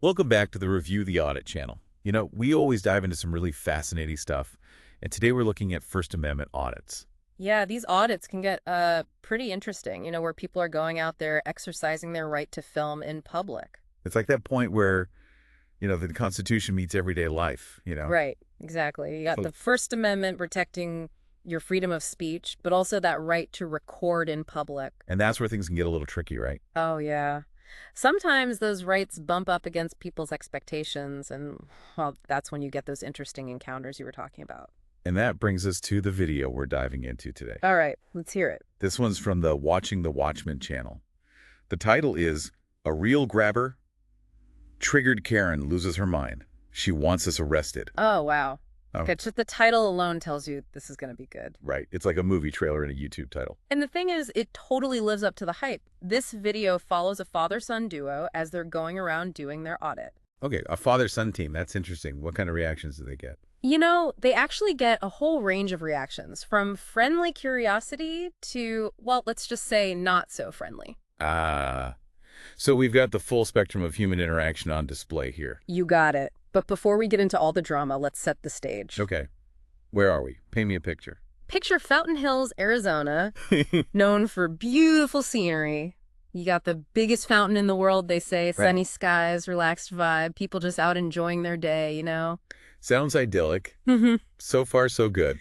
Welcome back to the Review the Audit channel. We always dive into some really fascinating stuff, and today we're looking at First Amendment audits. Yeah, these audits can get pretty interesting, where people are going out there exercising their right to film in public. It's like that point where, the Constitution meets everyday life. Right, exactly. You got So- the First Amendment protecting your freedom of speech, but also that right to record in public. And that's where things can get a little tricky, right? Oh, yeah. Sometimes those rights bump up against people's expectations, and, well, that's when you get those interesting encounters you were talking about. And that brings us to the video we're diving into today. All right, let's hear it. This one's from the Watching the Watchmen channel. The title is A Real Grabber, Triggered Karen Loses Her Mind. She Wants Us Arrested. Oh, wow. Oh. Okay, just the title alone tells you this is going to be good. Right. It's like a movie trailer in a YouTube title. And the thing is, it totally lives up to the hype. This video follows a father-son duo as they're going around doing their audit. Okay, a father-son team. That's interesting. What kind of reactions do they get? They actually get a whole range of reactions, from friendly curiosity to, well, let's just say not so friendly. So we've got the full spectrum of human interaction on display here. You got it. But before we get into all the drama, let's set the stage. Okay. Where are we? Paint me a picture. Picture Fountain Hills, Arizona, known for beautiful scenery. You got the biggest fountain in the world, they say. Sunny skies, relaxed vibe, people just out enjoying their day. Sounds idyllic. So far, so good.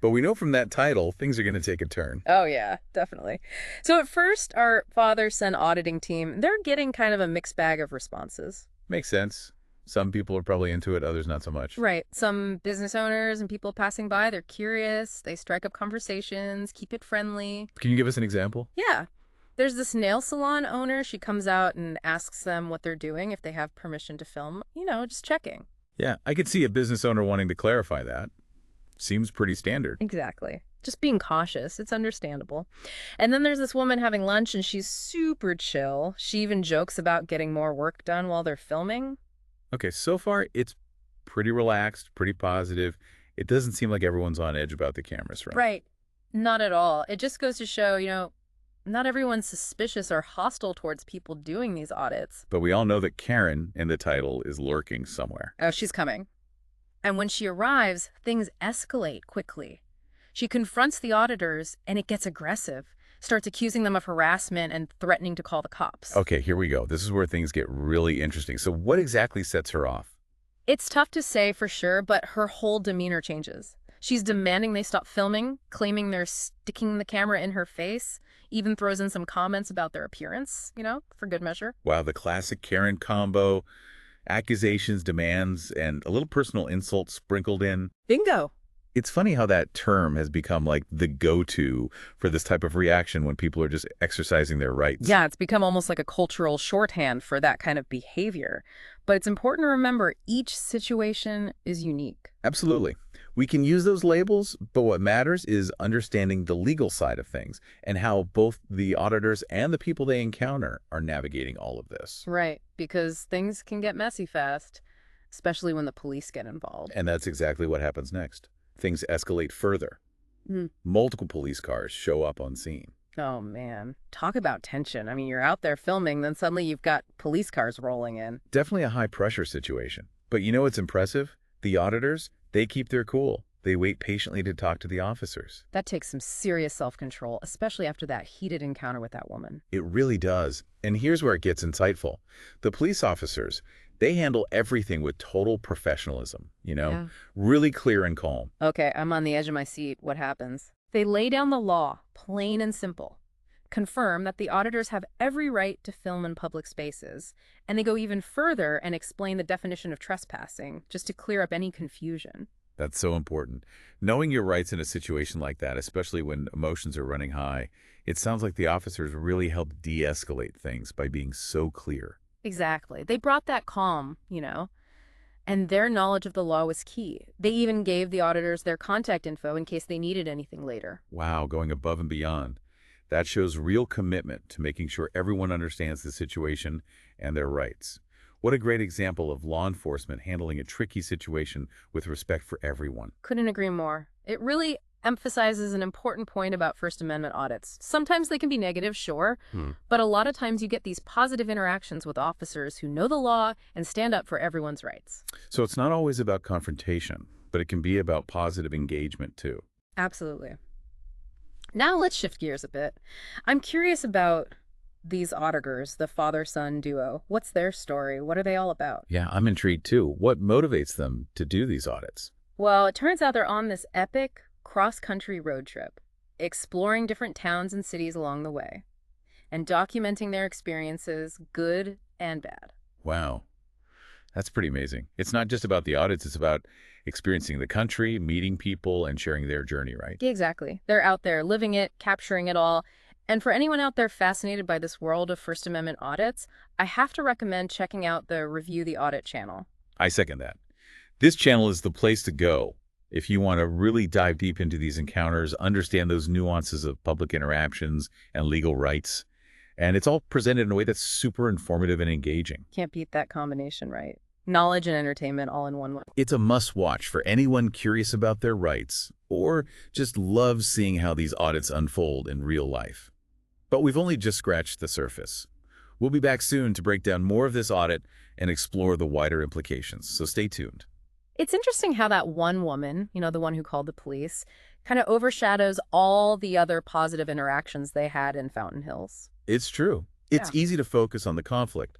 But we know from that title, things are going to take a turn. Oh, yeah, definitely. So at first, our father-son auditing team, they're getting kind of a mixed bag of responses. Makes sense. Some people are probably into it, others not so much. Right. Some business owners and people passing by, they're curious. They strike up conversations, keep it friendly. Can you give us an example? Yeah. There's this nail salon owner. She comes out and asks them what they're doing, if they have permission to film. Just checking. Yeah, I could see a business owner wanting to clarify that. Seems pretty standard. Exactly. Just being cautious. It's understandable. And then there's this woman having lunch, and she's super chill. She even jokes about getting more work done while they're filming. Okay, so far it's pretty relaxed, pretty positive. It doesn't seem like everyone's on edge about the cameras, right? Right. Not at all. It just goes to show, not everyone's suspicious or hostile towards people doing these audits. But we all know that Karen in the title is lurking somewhere. Oh, she's coming. And when she arrives, things escalate quickly. She confronts the auditors, and it gets aggressive, starts accusing them of harassment and threatening to call the cops. Okay, here we go. This is where things get really interesting. So what exactly sets her off? It's tough to say for sure, but her whole demeanor changes. She's demanding they stop filming, claiming they're sticking the camera in her face, even throws in some comments about their appearance, for good measure. Wow, the classic Karen combo, accusations, demands, and a little personal insult sprinkled in. Bingo. It's funny how that term has become like the go-to for this type of reaction when people are just exercising their rights. Yeah, it's become almost like a cultural shorthand for that kind of behavior. But it's important to remember each situation is unique. Absolutely. We can use those labels, but what matters is understanding the legal side of things and how both the auditors and the people they encounter are navigating all of this. Right, because things can get messy fast, especially when the police get involved. And that's exactly what happens next. Things escalate further. Multiple police cars show up on scene. Oh, man. Talk about tension. I mean, you're out there filming, then suddenly you've got police cars rolling in. Definitely a high-pressure situation. But you know what's impressive? The auditors, they keep their cool. They wait patiently to talk to the officers. That takes some serious self-control, especially after that heated encounter with that woman. It really does. And here's where it gets insightful. The police officers, they handle everything with total professionalism, Yeah. really clear and calm. Okay, I'm on the edge of my seat. What happens? They lay down the law, plain and simple. Confirm that the auditors have every right to film in public spaces, and they go even further and explain the definition of trespassing, just to clear up any confusion. That's so important. Knowing your rights in a situation like that, especially when emotions are running high, it sounds like the officers really helped de-escalate things by being so clear. Exactly. They brought that calm, and their knowledge of the law was key. They even gave the auditors their contact info in case they needed anything later. Wow, going above and beyond. That shows real commitment to making sure everyone understands the situation and their rights. What a great example of law enforcement handling a tricky situation with respect for everyone. Couldn't agree more. It really emphasizes an important point about First Amendment audits. Sometimes they can be negative, sure, but a lot of times you get these positive interactions with officers who know the law and stand up for everyone's rights. So it's not always about confrontation, but it can be about positive engagement too. Absolutely. Now let's shift gears a bit. I'm curious about these auditors, the father-son duo. What's their story? What are they all about? Yeah, I'm intrigued too. What motivates them to do these audits? Well, it turns out they're on this epic cross-country road trip, exploring different towns and cities along the way, and documenting their experiences, good and bad. Wow, that's pretty amazing. It's not just about the audits, it's about experiencing the country, meeting people, and sharing their journey, right? Yeah, exactly. They're out there living it, capturing it all. And for anyone out there fascinated by this world of First Amendment audits, I have to recommend checking out the Review the Audit channel. I second that. This channel is the place to go if you want to really dive deep into these encounters, understand those nuances of public interactions and legal rights. And it's all presented in a way that's super informative and engaging. Can't beat that combination, right? Knowledge and entertainment all in one way. It's a must-watch for anyone curious about their rights or just loves seeing how these audits unfold in real life. But we've only just scratched the surface. We'll be back soon to break down more of this audit and explore the wider implications, so stay tuned. It's interesting how that one woman, the one who called the police, kind of overshadows all the other positive interactions they had in Fountain Hills. It's true. It's easy to focus on the conflict,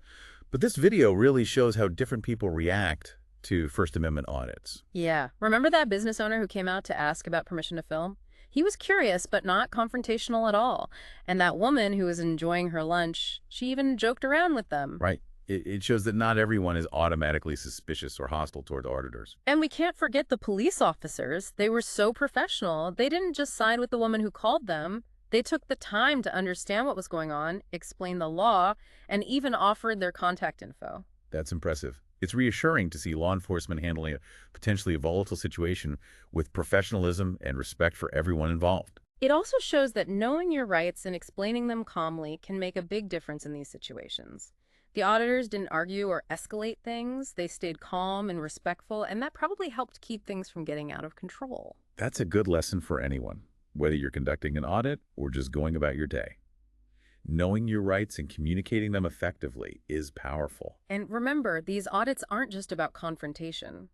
but this video really shows how different people react to First Amendment audits. Yeah. Remember that business owner who came out to ask about permission to film? He was curious, but not confrontational at all. And that woman who was enjoying her lunch, she even joked around with them. Right. It shows that not everyone is automatically suspicious or hostile toward auditors. And we can't forget the police officers. They were so professional. They didn't just side with the woman who called them. They took the time to understand what was going on, explain the law, and even offered their contact info. That's impressive. It's reassuring to see law enforcement handling a potentially volatile situation with professionalism and respect for everyone involved. It also shows that knowing your rights and explaining them calmly can make a big difference in these situations. The auditors didn't argue or escalate things. They stayed calm and respectful, and that probably helped keep things from getting out of control. That's a good lesson for anyone, whether you're conducting an audit or just going about your day. Knowing your rights and communicating them effectively is powerful. And remember, these audits aren't just about confrontation.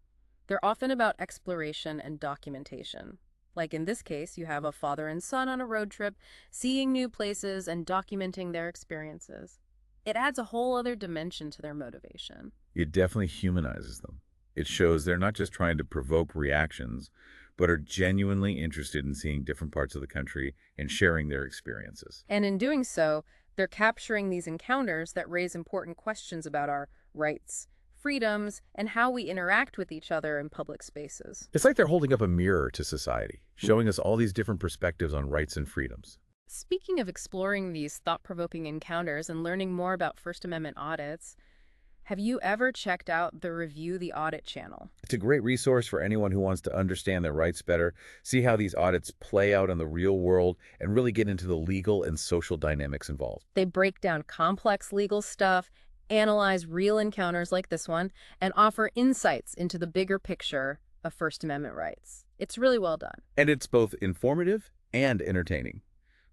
They're often about exploration and documentation. Like in this case, you have a father and son on a road trip, seeing new places and documenting their experiences. It adds a whole other dimension to their motivation. It definitely humanizes them. It shows they're not just trying to provoke reactions, but are genuinely interested in seeing different parts of the country and sharing their experiences. And in doing so, they're capturing these encounters that raise important questions about our rights, freedoms, and how we interact with each other in public spaces. It's like they're holding up a mirror to society, showing us all these different perspectives on rights and freedoms. Speaking of exploring these thought-provoking encounters and learning more about First Amendment audits, have you ever checked out the Review the Audit channel? It's a great resource for anyone who wants to understand their rights better, see how these audits play out in the real world, and really get into the legal and social dynamics involved. They break down complex legal stuff, analyze real encounters like this one, and offer insights into the bigger picture of First Amendment rights. It's really well done. And it's both informative and entertaining,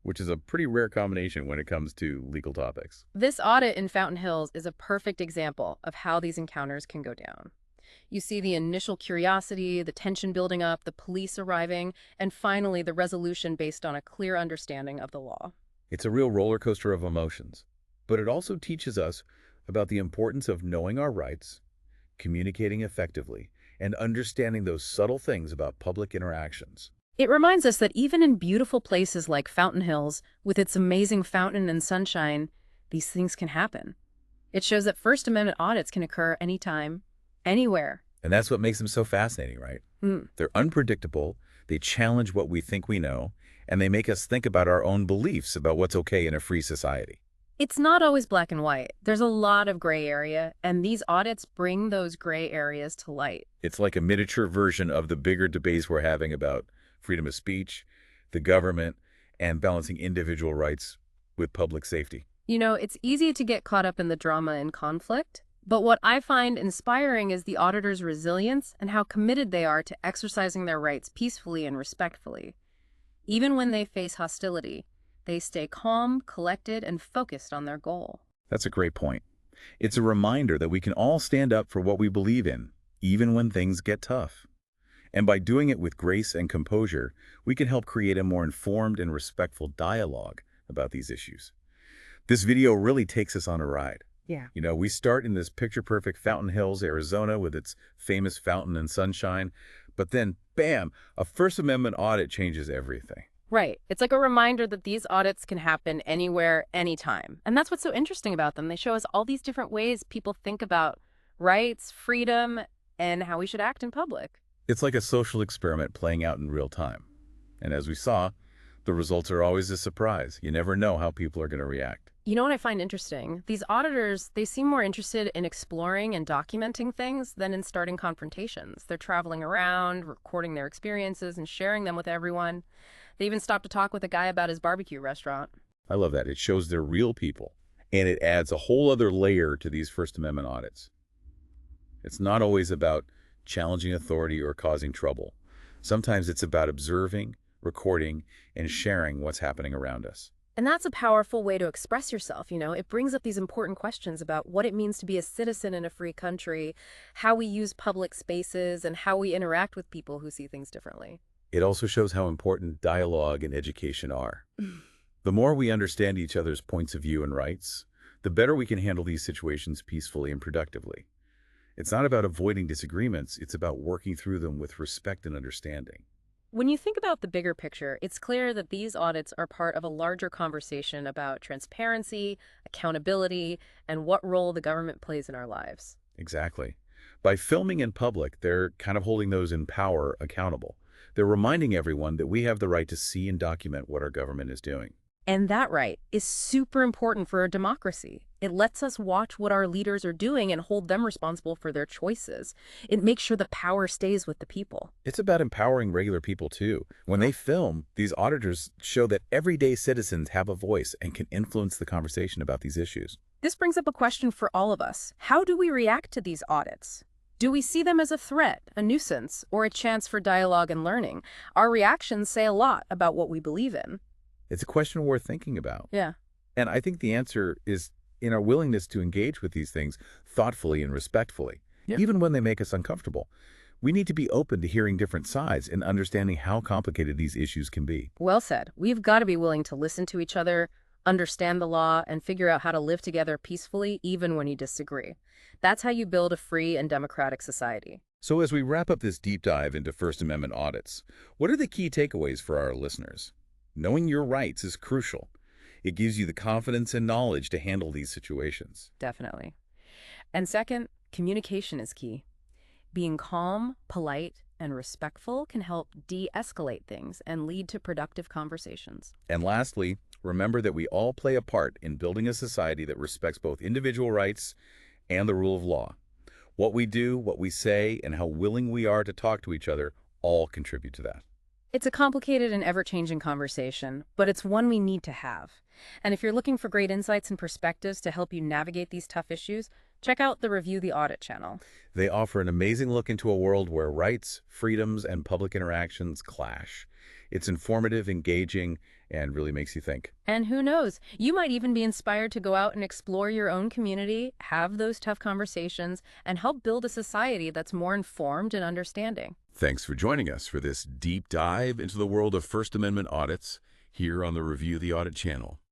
which is a pretty rare combination when it comes to legal topics. This audit in Fountain Hills is a perfect example of how these encounters can go down. You see the initial curiosity, the tension building up, the police arriving, and finally the resolution based on a clear understanding of the law. It's a real roller coaster of emotions, but it also teaches us about the importance of knowing our rights, communicating effectively, and understanding those subtle things about public interactions. It reminds us that even in beautiful places like Fountain Hills, with its amazing fountain and sunshine, these things can happen. It shows that First Amendment audits can occur anytime, anywhere. And that's what makes them so fascinating, right? They're unpredictable, they challenge what we think we know, and they make us think about our own beliefs about what's okay in a free society. It's not always black and white. There's a lot of gray area, and these audits bring those gray areas to light. It's like a miniature version of the bigger debates we're having about freedom of speech, the government, and balancing individual rights with public safety. It's easy to get caught up in the drama and conflict, but what I find inspiring is the auditors' resilience and how committed they are to exercising their rights peacefully and respectfully. Even when they face hostility, they stay calm, collected, and focused on their goal. That's a great point. It's a reminder that we can all stand up for what we believe in, even when things get tough. And by doing it with grace and composure, we can help create a more informed and respectful dialogue about these issues. This video really takes us on a ride. Yeah. We start in this picture-perfect Fountain Hills, Arizona, with its famous fountain and sunshine, but then, bam, a First Amendment audit changes everything. Right. It's like a reminder that these audits can happen anywhere, anytime. And that's what's so interesting about them. They show us all these different ways people think about rights, freedom, and how we should act in public. It's like a social experiment playing out in real time. And as we saw, the results are always a surprise. You never know how people are going to react. You know what I find interesting? These auditors, they seem more interested in exploring and documenting things than in starting confrontations. They're traveling around, recording their experiences, and sharing them with everyone. They even stopped to talk with a guy about his barbecue restaurant. I love that. It shows they're real people, and it adds a whole other layer to these First Amendment audits. It's not always about challenging authority or causing trouble. Sometimes it's about observing, recording, and sharing what's happening around us. And that's a powerful way to express yourself, It brings up these important questions about what it means to be a citizen in a free country, how we use public spaces, and how we interact with people who see things differently. It also shows how important dialogue and education are. The more we understand each other's points of view and rights, the better we can handle these situations peacefully and productively. It's not about avoiding disagreements, it's about working through them with respect and understanding. When you think about the bigger picture, it's clear that these audits are part of a larger conversation about transparency, accountability, and what role the government plays in our lives. Exactly. By filming in public, they're kind of holding those in power accountable. They're reminding everyone that we have the right to see and document what our government is doing. And that right is super important for a democracy. It lets us watch what our leaders are doing and hold them responsible for their choices. It makes sure the power stays with the people. It's about empowering regular people, too. When they film, these auditors show that everyday citizens have a voice and can influence the conversation about these issues. This brings up a question for all of us. How do we react to these audits? Do we see them as a threat, a nuisance, or a chance for dialogue and learning? Our reactions say a lot about what we believe in. It's a question worth thinking about. Yeah. And I think the answer is in our willingness to engage with these things thoughtfully and respectfully, even when they make us uncomfortable. We need to be open to hearing different sides and understanding how complicated these issues can be. Well said. We've got to be willing to listen to each other, understand the law, and figure out how to live together peacefully even when you disagree. That's how you build a free and democratic society. So as we wrap up this deep dive into First Amendment audits, what are the key takeaways for our listeners? Knowing your rights is crucial. It gives you the confidence and knowledge to handle these situations. Definitely. And second, communication is key. Being calm, polite, and respectful can help de-escalate things and lead to productive conversations. And lastly, remember that we all play a part in building a society that respects both individual rights and the rule of law. What we do, what we say, and how willing we are to talk to each other all contribute to that. It's a complicated and ever-changing conversation, but it's one we need to have. And if you're looking for great insights and perspectives to help you navigate these tough issues, check out the Review the Audit channel. They offer an amazing look into a world where rights, freedoms, and public interactions clash. It's informative, engaging, and really makes you think. And who knows, you might even be inspired to go out and explore your own community, have those tough conversations, and help build a society that's more informed and understanding. Thanks for joining us for this deep dive into the world of First Amendment audits here on the Review the Audit channel.